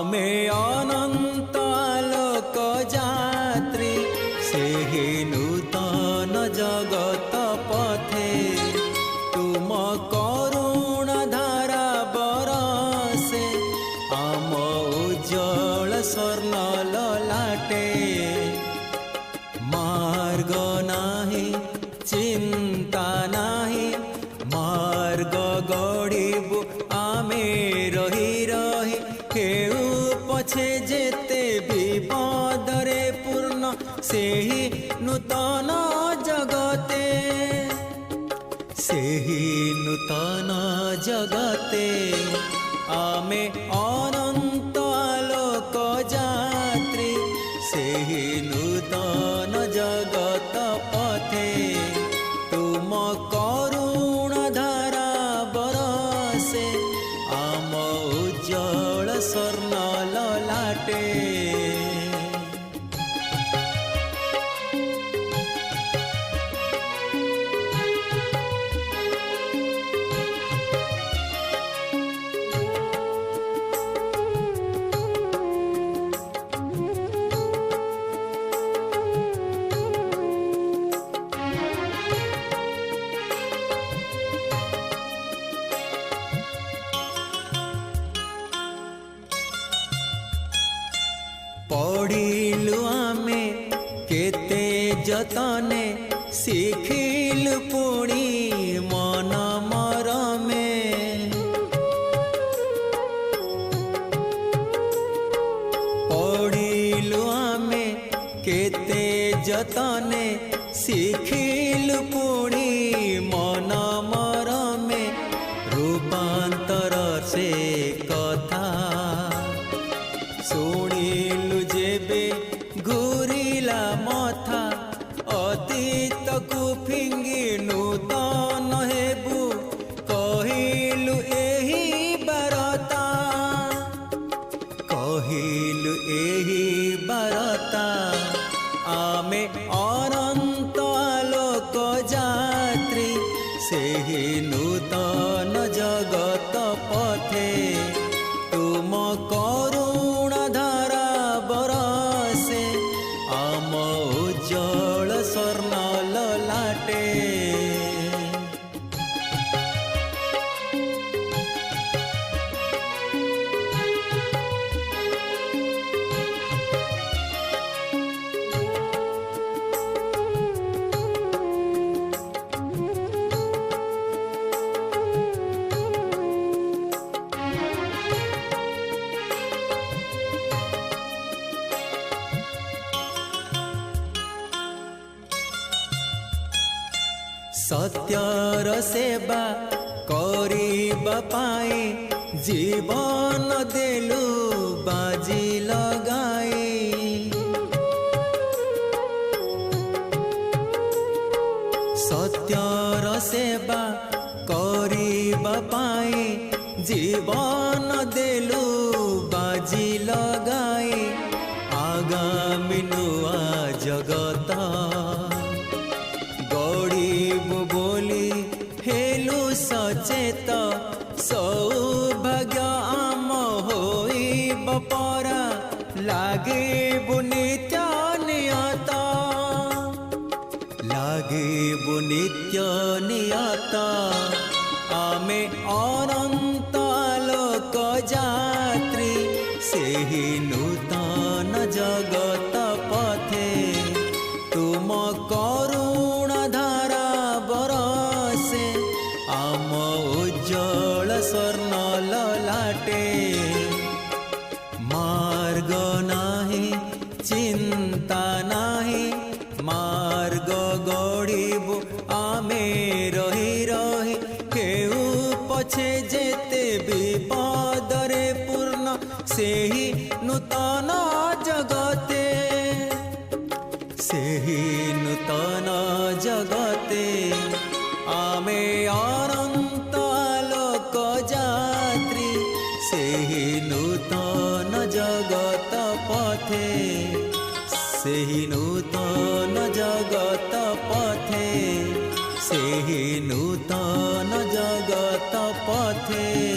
आमे अनंत आलोक जात्री सेहि नूतन जगत पथे तुम करुण धारा बरसे आम उज्जवल स्वर्ण ललाटे मार्ग नाही चिंता नाही मार्ग गढ़ू आमे रही रही केउ पछे जेते विपदरे पूर्ण सेहि नूतन जगते सेहि नूतन जगते आमे अनंत आलोक जात्री सेहि नूतन जगत पथे तुम करुण धारा बरसे आम उज्जवल स्वर्ण ललाटे पढ़िलु आमे केते जतने शिखिलु पुणी मन मरमे पढ़िलु आमे केते जतने शिखिलु पुणी मन मरमे रूपांतर से कथा शुणिलु जेबे घूरिला मथा अतीत को फिंगी नूतन हेबु कहिलु एही बारता कहिलु एही बारता आमे अनंत आलोक जात्री सेहि नूतन जगत पथे तुम करुण धारा बरसे आम उज्जवल स्वर्ण ललाटे सत्यर सेवा करिबा पाई जीवन देलु बाजी लगाई सत्यर सेवा करिबा पाई जीवन देलु बाजी लगाई आगामी नुआ जगत गढ़ू बोली हेलु सचेत सौभाग्य आम होइब परा लागिबु नित्य नियत लागिबु नित्य नियत आमे अनंत आलोक जात्री सेहि नूतन जगत पथे तुम करुण धारा बरसे आम उज्जवल स्वर्ण ललाटे मार्ग नाही चिंता नाही मार्ग गढ़ू आमे रही रही केउ पछे जेते विपदरे पूर्ण सेहि नूतन जगते सेहि नूतन जगते आमे अनंत आलोक जात्री सेहि नूतन जगत पथे सेहि नूतन जगत पथे सेहि नूतन जगत पथे।